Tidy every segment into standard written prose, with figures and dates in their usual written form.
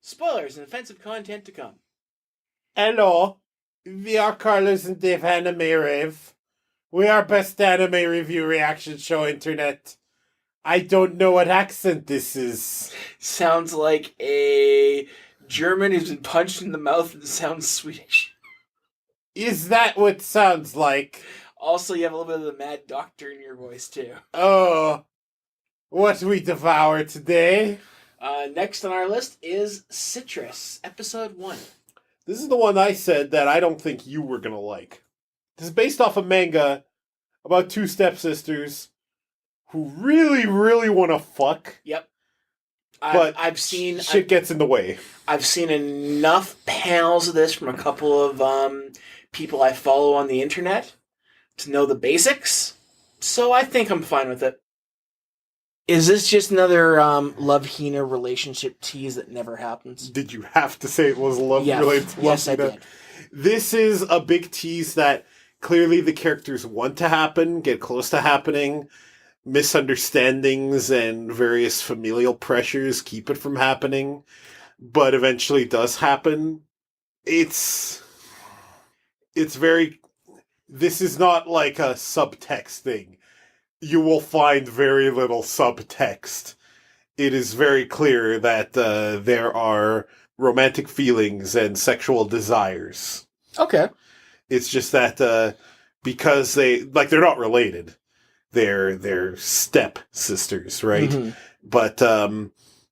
Spoilers and offensive content to come. Hello, we are Carlos and Dave Anime Rave. We are best anime review reaction show internet. I don't know what accent this is. Sounds like a German who's been punched in the mouth and sounds Swedish. Is that what it sounds like? Also, you have a little bit of the Mad Doctor in your voice, too. Oh, what we devour today? Next on our list is Citrus, Episode 1. This is the one I said that I don't think you were going to like. This is based off a manga about two stepsisters who really, really want to fuck. Yep. But I've seen... shit gets in the way. I've seen enough panels of this from a couple of people I follow on the internet to know the basics, so I think I'm fine with it. Is this just another Love-Hina relationship tease that never happens? Did you have to say it was related to Love-Hina? Yes, I did. This is a big tease that clearly the characters want to happen, get close to happening. Misunderstandings and various familial pressures keep it from happening, but eventually does happen. It's very... This is not like a subtext thing. You will find very little subtext. It is very clear that there are romantic feelings and sexual desires. Okay. It's just that because they're not related. They're step sisters, right? Mm-hmm. But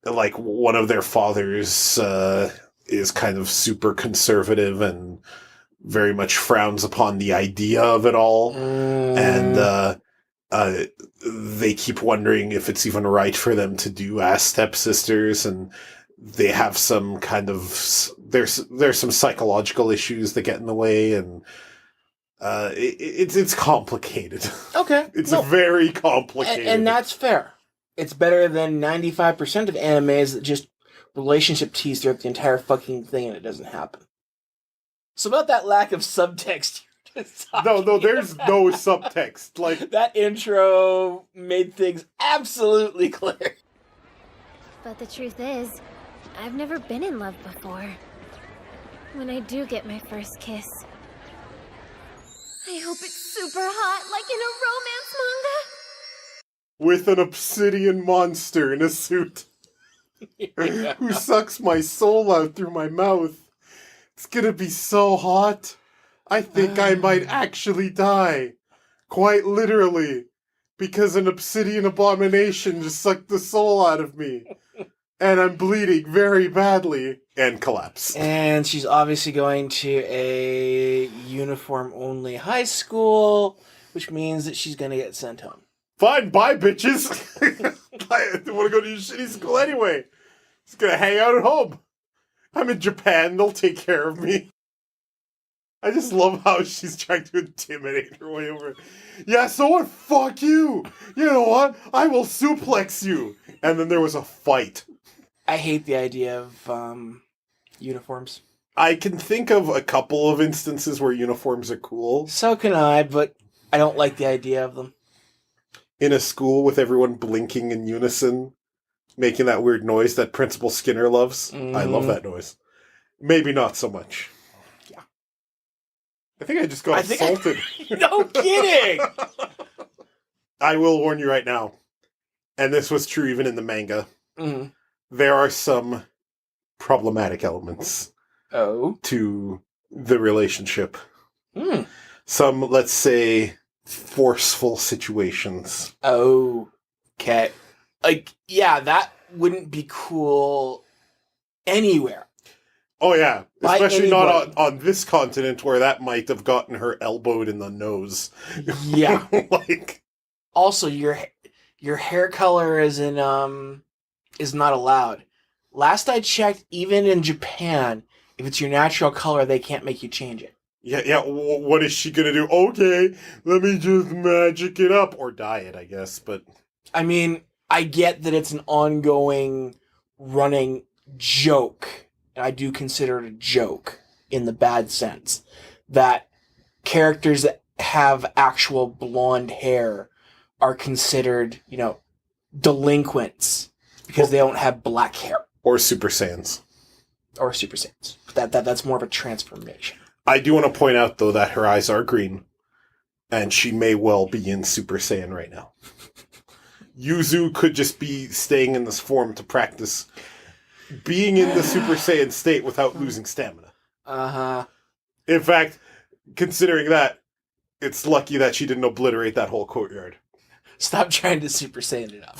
like one of their fathers is kind of super conservative and very much frowns upon the idea of it all. And they keep wondering if it's even right for them to do as stepsisters, and they have some kind of there's some psychological issues that get in the way, and it's complicated. Okay, it's very complicated, and that's fair. It's better than 95% of animes that just relationship tease throughout the entire fucking thing and it doesn't happen. So about that lack of subtext. No, there's no subtext. Like that intro made things absolutely clear. But the truth is, I've never been in love before. When I do get my first kiss, I hope it's super hot, like in a romance manga. With an obsidian monster in a suit. Yeah. Who sucks my soul out through my mouth. It's gonna be so hot. I think I might actually die. Quite literally. Because an obsidian abomination just sucked the soul out of me. And I'm bleeding very badly. And collapse. And she's obviously going to a uniform-only high school, which means that she's going to get sent home. Fine, bye, bitches. I don't want to go to your shitty school anyway. Just gonna hang out at home. I'm in Japan. They'll take care of me. I just love how she's trying to intimidate her way over. Yeah, so what? Fuck you. You know what? I will suplex you. And then there was a fight. I hate the idea of uniforms. I can think of a couple of instances where uniforms are cool. So can I, but I don't like the idea of them. In a school with everyone blinking in unison, making that weird noise that Principal Skinner loves. I love that noise. Maybe not so much. Yeah. I think I just got assaulted. No kidding! I will warn you right now, and this was true even in the manga, there are some problematic elements to the relationship. Some, let's say, forceful situations. Okay. Like, yeah, that wouldn't be cool anywhere. Oh, yeah. Especially not on this continent where that might have gotten her elbowed in the nose. Yeah. Like, also, your hair color is not allowed. Last I checked, even in Japan, if it's your natural color, they can't make you change it. Yeah, what is she gonna do? Okay, let me just magic it up. Or dye it, I guess, but... I mean, I get that it's an ongoing, running joke. And I do consider it a joke, in the bad sense, that characters that have actual blonde hair are considered, delinquents because they don't have black hair. Or Super Saiyans. Or Super Saiyans. That's more of a transformation. I do want to point out, though, that her eyes are green, and she may well be in Super Saiyan right now. Yuzu could just be staying in this form to practice being in the Super Saiyan state without losing stamina. Uh-huh. In fact, considering that, it's lucky that she didn't obliterate that whole courtyard. Stop trying to Super Saiyan it up.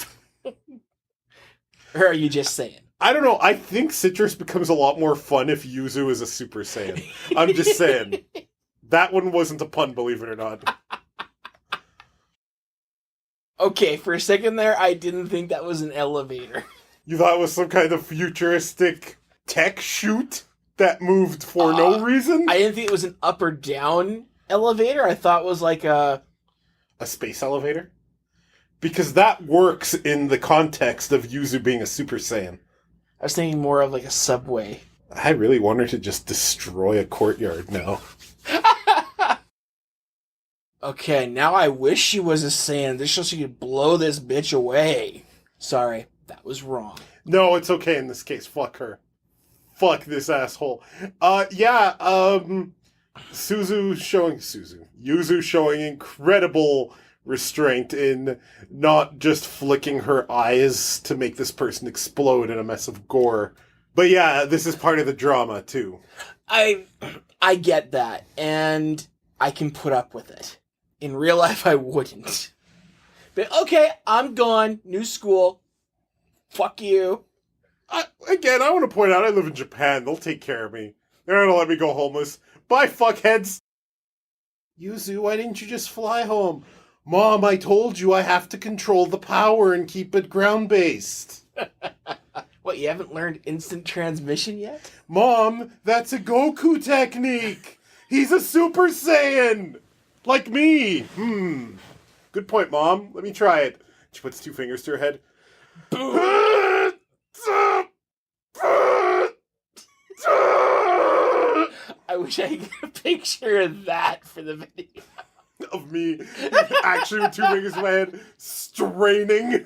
Or are you just saying? I don't know. I think Citrus becomes a lot more fun if Yuzu is a Super Saiyan. I'm just saying. That one wasn't a pun, believe it or not. Okay, for a second there, I didn't think that was an elevator. You thought it was some kind of futuristic tech chute that moved for no reason? I didn't think it was an up or down elevator. I thought it was like a space elevator? Because that works in the context of Yuzu being a Super Saiyan. I was thinking more of like a subway. I really want her to just destroy a courtyard now. Okay, now I wish she was a Saiyan, just so she could blow this bitch away. Sorry, that was wrong. No, it's okay in this case. Fuck her. Fuck this asshole. Yuzu showing incredible restraint in not just flicking her eyes to make this person explode in a mess of gore. But yeah, this is part of the drama, too. I get that, and I can put up with it. In real life, I wouldn't. But okay, I'm gone. New school. Fuck you. I want to point out, I live in Japan. They'll take care of me. They're not going to let me go homeless. Bye, fuckheads. Yuzu, why didn't you just fly home? Mom, I told you I have to control the power and keep it ground-based. What, you haven't learned instant transmission yet? Mom, that's a Goku technique. He's a Super Saiyan. Like me. Good point, Mom. Let me try it. She puts 2 fingers to her head. I wish I could get a picture of that for the video. Of me actually with 2 fingers in my head, straining.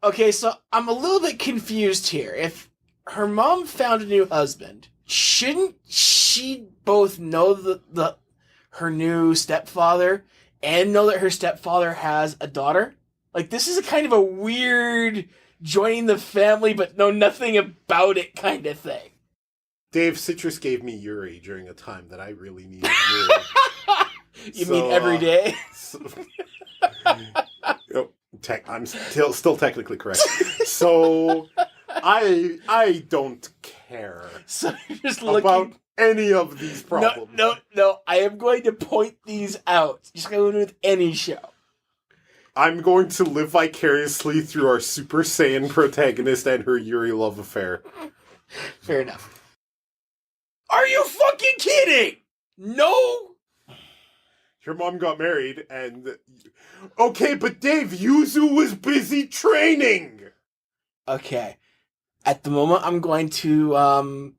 Okay, so I'm a little bit confused here. If her mom found a new husband, shouldn't she both know her new stepfather and know that her stepfather has a daughter? Like, this is a kind of a weird joining the family but know nothing about it kind of thing. Dave, Citrus gave me Yuri during a time that I really needed Yuri. You mean every day? I'm still technically correct. So I don't care So you're just looking about any of these problems. No. I am going to point these out. Just going with any show. I'm going to live vicariously through our Super Saiyan protagonist and her Yuri love affair. Fair enough. Are you fucking kidding? No. Your mom got married and... Okay, but Dave, Yuzu was busy training! Okay. At the moment, I'm going to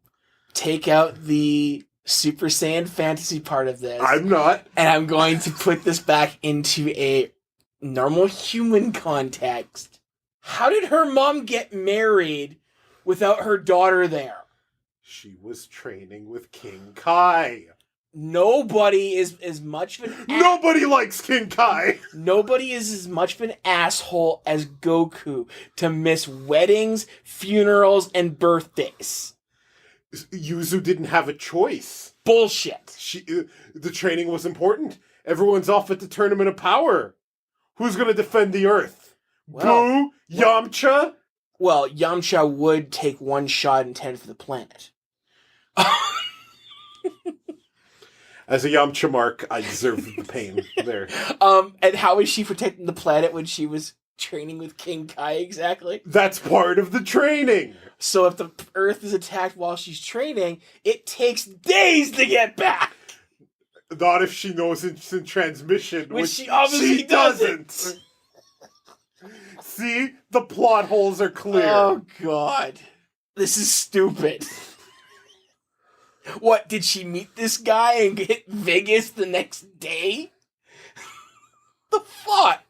take out the Super Saiyan fantasy part of this. I'm not. And I'm going to put this back into a normal human context. How did her mom get married without her daughter there? She was training with King Kai. Nobody is as much of an... Nobody likes King Kai! Nobody is as much of an asshole as Goku to miss weddings, funerals, and birthdays. Yuzu didn't have a choice. Bullshit. The training was important. Everyone's off at the Tournament of Power. Who's going to defend the Earth? Boo? Yamcha? Well, Yamcha would take one shot and 10 for the planet. As a Yamcha mark, I deserve the pain there. And how is she protecting the planet when she was training with King Kai exactly? That's part of the training. So if the Earth is attacked while she's training, it takes days to get back. Not if she knows instant transmission, which she obviously doesn't. See? The plot holes are clear. Oh, God. This is stupid. What, did she meet this guy and get Vegas the next day? The fuck?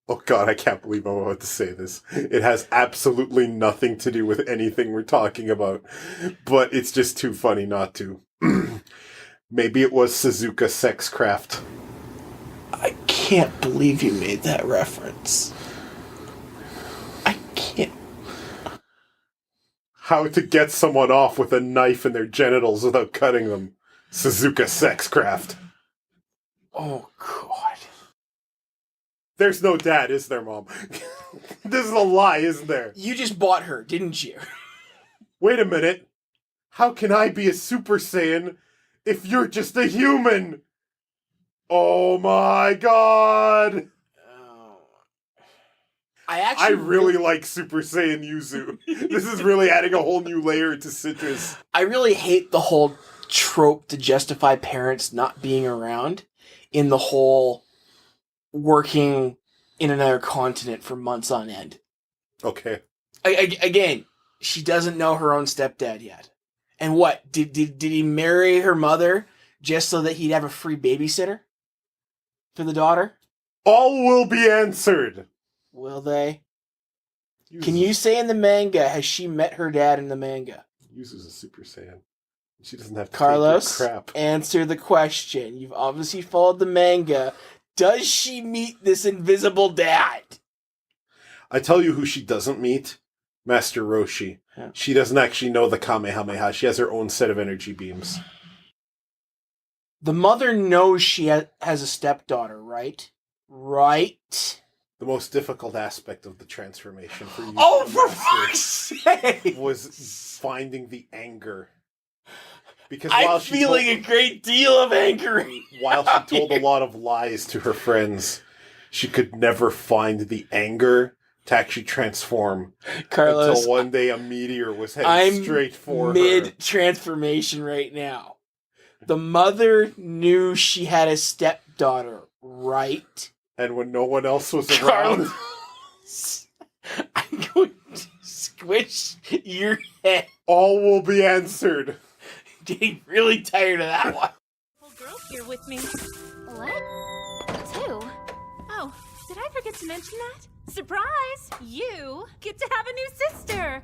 Oh god, I can't believe I'm about to say this. It has absolutely nothing to do with anything we're talking about, but it's just too funny not to. Maybe it was Suzuka Sexcraft. I can't believe you made that reference. I can't. How to get someone off with a knife in their genitals without cutting them. Suzuka Sexcraft. Oh, God. There's no dad, is there, Mom? This is a lie, isn't there? You just bought her, didn't you? Wait a minute. How can I be a Super Saiyan if you're just a human? Oh my god! I really like Super Saiyan Yuzu. This is really adding a whole new layer to Citrus. I really hate the whole trope to justify parents not being around in the whole working in another continent for months on end. Okay. Again, she doesn't know her own stepdad yet. And what? Did he marry her mother just so that he'd have a free babysitter for the daughter? All will be answered. Will they? Can you say in the manga, has she met her dad in the manga? Yuzu's a Super Saiyan. She doesn't have to Carlos, take your crap. answer the question. You've obviously followed the manga. Does she meet this invisible dad? I tell you who she doesn't meet. Master Roshi. Yeah. She doesn't actually know the Kamehameha. She has her own set of energy beams. The mother knows she has a stepdaughter, right? Right? The most difficult aspect of the transformation for you, for fuck's sake! was finding the anger. Because I'm feeling a great deal of anger. While she told a lot of lies to her friends, she could never find the anger to actually transform. Carlos, until one day a meteor was headed straight for her. her. I'm mid-transformation right now. The mother knew she had a stepdaughter, right? And when no one else was around... I'm going to squish your head. All will be answered. Getting really tired of that one. Girl here with me. What? Two? Oh, did I forget to mention that? Surprise! You get to have a new sister.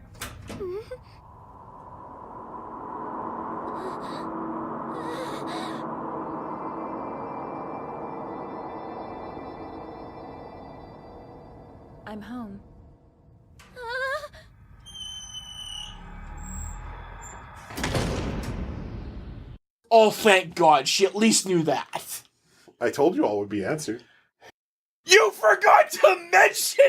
I'm home. Oh, thank God. She at least knew that. I told you all would be answered. You forgot to mention...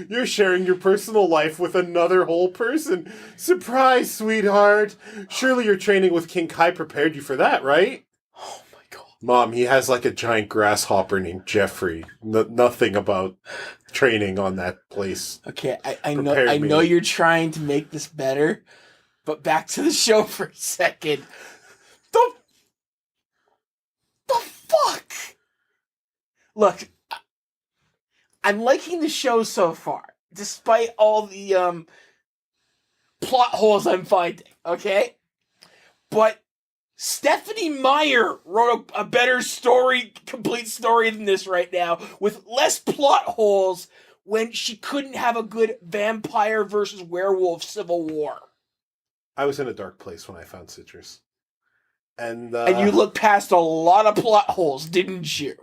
You're sharing your personal life with another whole person. Surprise, sweetheart. Surely your training with King Kai prepared you for that, right? Oh my God. Mom, he has like a giant grasshopper named Jeffrey. Nothing about training on that place. Okay, I know you're trying to make this better, but back to the show for a second. The fuck? Look, I'm liking the show so far, despite all the plot holes I'm finding, okay? But Stephanie Meyer wrote a better story, complete story than this right now, with less plot holes when she couldn't have a good vampire versus werewolf civil war. I was in a dark place when I found Citrus. And you looked past a lot of plot holes, didn't you?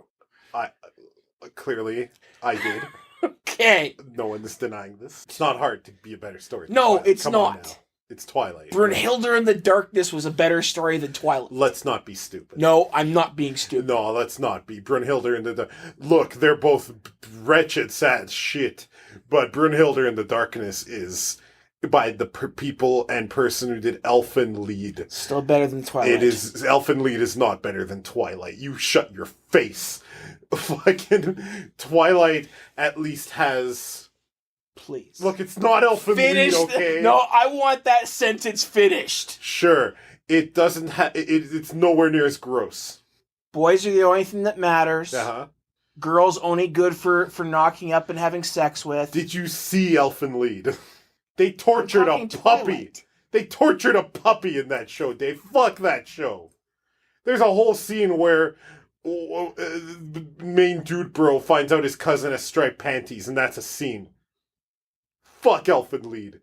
Clearly, I did. Okay. No one is denying this. It's not hard to be a better story. No, Twilight. it's Come not. on now. It's Twilight. Brunhilde in the Darkness was a better story than Twilight. Let's not be stupid. No, I'm not being stupid. No, let's not be. Brunhilde in the Look, they're both wretched, sad shit. But Brunhilde in the Darkness is by the people and person who did Elfen Lied. Still better than Twilight. Elfen Lied is not better than Twilight. You shut your face. Fucking Twilight at least has... Please. Look, it's not Elfen Lied, okay? No, I want that sentence finished. Sure. It doesn't have... It's nowhere near as gross. Boys are the only thing that matters. Uh-huh. Girls only good for knocking up and having sex with. Did you see Elfen Lied? They tortured a puppy. Twilight. They tortured a puppy in that show, Dave. Fuck that show. There's a whole scene where main dude bro finds out his cousin has striped panties, and that's a scene. Fuck Elfen Lied.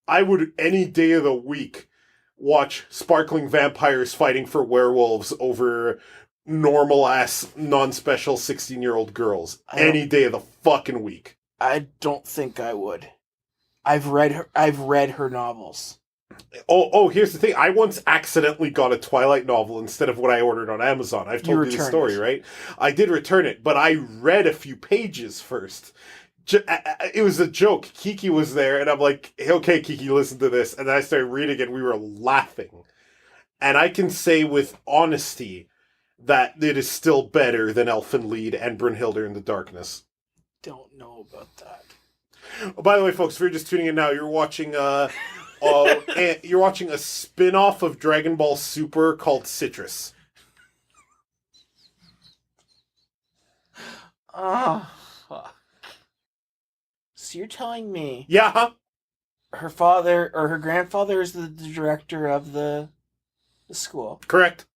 I would, any day of the week, watch sparkling vampires fighting for werewolves over normal-ass, non-special 16-year-old girls. Any day of the fucking week. I don't think I would. I've read her novels. Oh, here's the thing. I once accidentally got a Twilight novel instead of what I ordered on Amazon. I've told you the story, right? I did return it, but I read a few pages first. It was a joke. Kiki was there, and I'm like, hey, okay, Kiki, listen to this. And then I started reading it, and we were laughing. And I can say with honesty that it is still better than Elfen Lied and Brunhilde in the Darkness. Don't know about that. Oh, by the way, folks, if you're just tuning in now, you're watching you're watching a spin-off of Dragon Ball Super called Citrus. Oh, fuck. So you're telling me Yeah, her father or her grandfather is the director of the school, correct.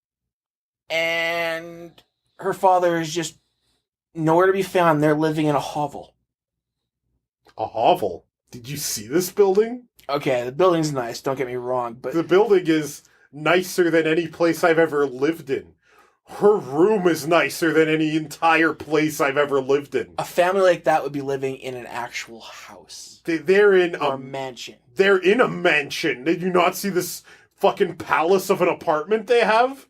and her father is just nowhere to be found. They're living in a hovel. A hovel. Did you see this building? Okay, the building's nice, don't get me wrong, but The building is nicer than any place I've ever lived in. Her room is nicer than any entire place I've ever lived in. a family like that would be living in an actual house They're in or a a mansion. They're in a mansion. Did you not see this fucking palace of an apartment they have?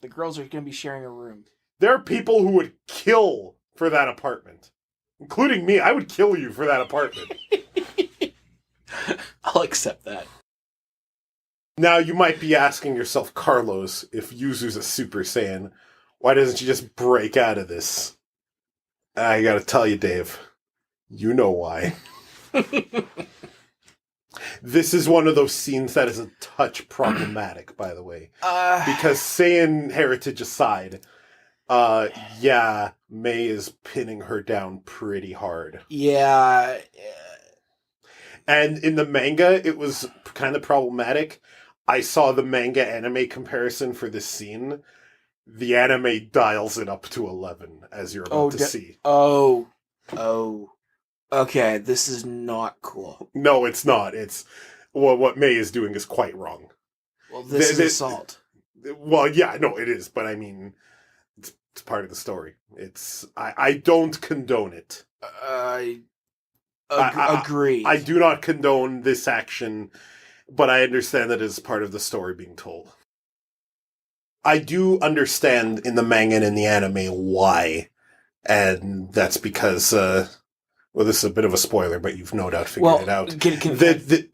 The girls are going to be sharing a room. There are people who would kill for that apartment. Including me. I would kill you for that apartment. I'll accept that. Now, you might be asking yourself, Carlos, if Yuzu's a Super Saiyan, why doesn't she just break out of this? I gotta tell you, Dave, you know why. This is one of those scenes that is a touch problematic, by the way. Because Saiyan heritage aside, yeah, May is pinning her down pretty hard. Yeah. And in the manga, it was kind of problematic. I saw the manga anime comparison for this scene. The anime dials it up to 11, as you're about to see. Oh. Okay, this is not cool. No, it's not. It's what May is doing is quite wrong. Well, this is assault. Well, yeah, no, it is, but I mean, it's part of the story. I don't condone it. Agree. I do not condone this action, but I understand that it's part of the story being told. I do understand in the manga and in the anime why, and that's because, well, this is a bit of a spoiler, but you've no doubt figured it out.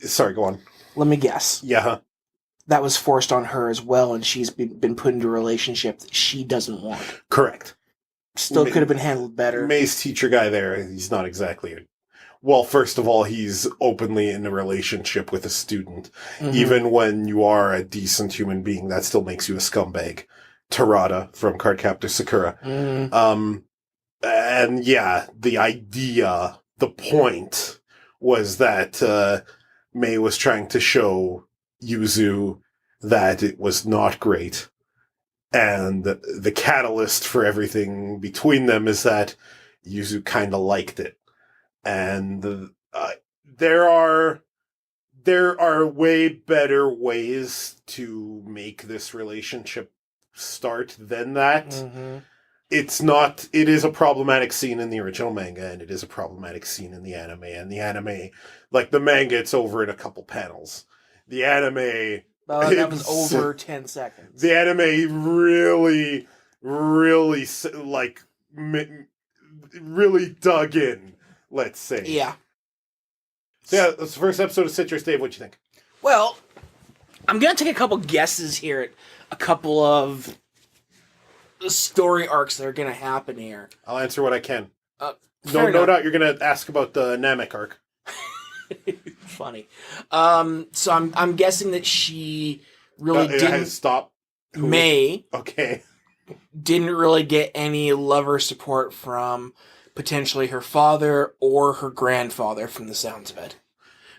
Sorry, go on. Let me guess. Yeah. Huh? That was forced on her as well, and she's been put into a relationship that she doesn't want. Correct. Still could have been handled better. May's teacher guy there, he's not exactly... Well, first of all, he's openly in a relationship with a student. Mm-hmm. Even when you are a decent human being, that still makes you a scumbag. Tarada from Cardcaptor Sakura. Mm-hmm. And yeah, the point was that May was trying to show Yuzu that it was not great. And the catalyst for everything between them is that Yuzu kind of liked it. And there are way better ways to make this relationship start than that. Mm-hmm. It is a problematic scene in the original manga, and it is a problematic scene in the anime. And the anime, like the manga, it's over in a couple panels. The anime... that was over 10 seconds. The anime really, really, really dug in. Let's say. Yeah. So yeah, that's the first episode of Citrus. Dave, what you think? Well, I'm going to take a couple guesses here at a couple of story arcs that are going to happen here. I'll answer what I can. No doubt you're going to ask about the Namek arc. Funny. So I'm guessing that she really didn't... Stop. May. Okay. Didn't really get any lover support from... potentially her father or her grandfather, from the sounds of it.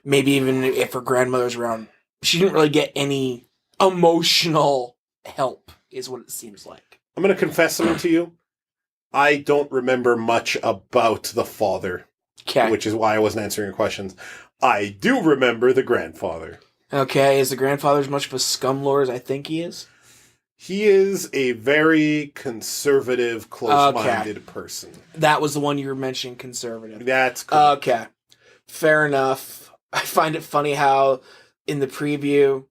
Maybe even if her grandmother's around. She didn't really get any emotional help, is what it seems like. I'm going to confess something to you. I don't remember much about the father, Okay. which is why I wasn't answering your questions. I do remember the grandfather. Okay, is the grandfather as much of a scumlord as I think he is? He is a very conservative, close-minded person. That was the one you were mentioning, conservative. That's correct. Okay. Fair enough. I find it funny how in the preview,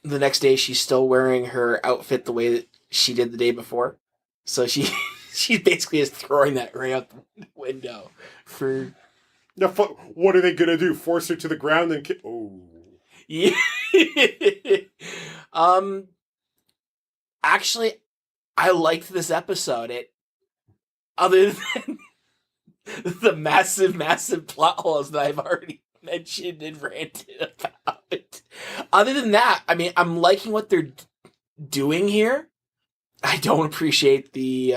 the next day she's still wearing her outfit the way that she did the day before. So she basically is throwing that right out the window for... Now, what are they going to do? Force her to the ground and oh. Yeah. Actually, I liked this episode. Other than the massive plot holes that I've already mentioned and ranted about. Other than that, I mean, I'm liking what they're doing here. I don't appreciate the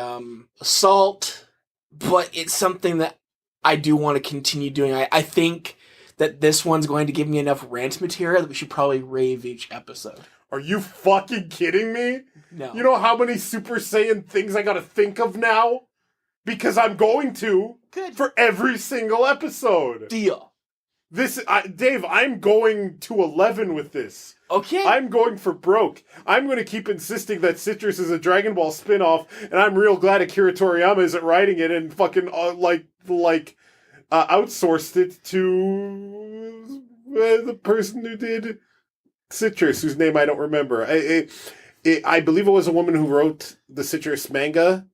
assault, but it's something that I do want to continue doing. I think that this one's going to give me enough rant material that we should probably rave each episode. Are you fucking kidding me? No. You know how many Super Saiyan things I gotta think of now? Because I'm going to. Good. For every single episode. Deal. Dave, I'm going to 11 with this. Okay. I'm going for broke. I'm going to keep insisting that Citrus is a Dragon Ball spin-off, and I'm real glad Akira Toriyama isn't writing it and fucking, outsourced it to the person who did Citrus, whose name I don't remember. I believe it was a woman who wrote the Citrus manga,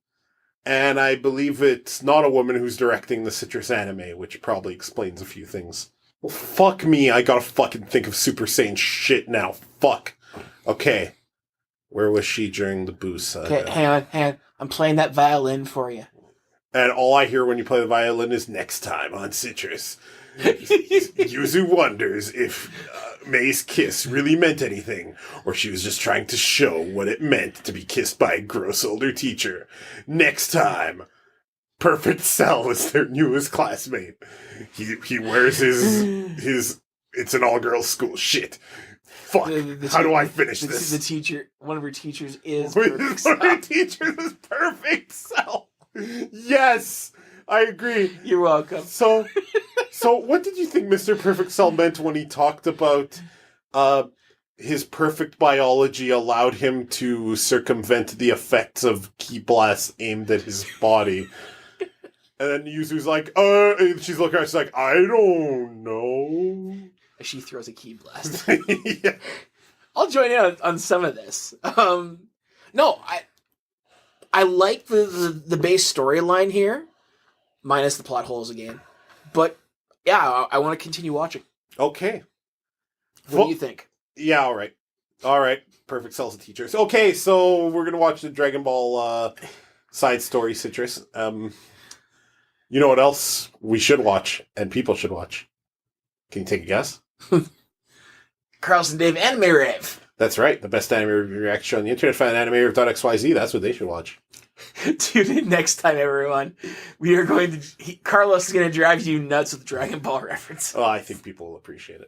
and I believe it's not a woman who's directing the Citrus anime, which probably explains a few things. Well, fuck me, I gotta fucking think of Super Saiyan shit now. Fuck. Okay. Where was she during the Buu saga? Okay, hang on. I'm playing that violin for you. And all I hear when you play the violin is next time on Citrus. Yuzu wonders if May's kiss really meant anything, or she was just trying to show what it meant to be kissed by a gross older teacher. Next time, Perfect Cell is their newest classmate. He wears his it's an all-girls school. Shit. Fuck. How do I finish this? The teacher, one of her teachers is One Perfect of Cell. her teachers is Perfect Cell. Yes, I agree. You're welcome. So what did you think Mr. Perfect Cell meant when he talked about his perfect biology allowed him to circumvent the effects of ki blasts aimed at his body? And then Yuzu's like, and she's looking at her, she's like, I don't know. She throws a key blast. Yeah. I'll join in on some of this. No, I like the base storyline here, minus the plot holes again. But yeah, I want to continue watching. Okay. What do you think? Yeah, all right. Perfect Cell's a teacher. Okay, so we're gonna watch the Dragon Ball side story, Citrus. You know what else we should watch and people should watch? Can you take a guess? Carlson Dave Anime Rave. That's right. The best anime review reaction show on the internet. Find animerave.xyz. That's what they should watch. Tune in next time, everyone. We are going to... Carlos is going to drive you nuts with Dragon Ball reference. Oh, I think people will appreciate it.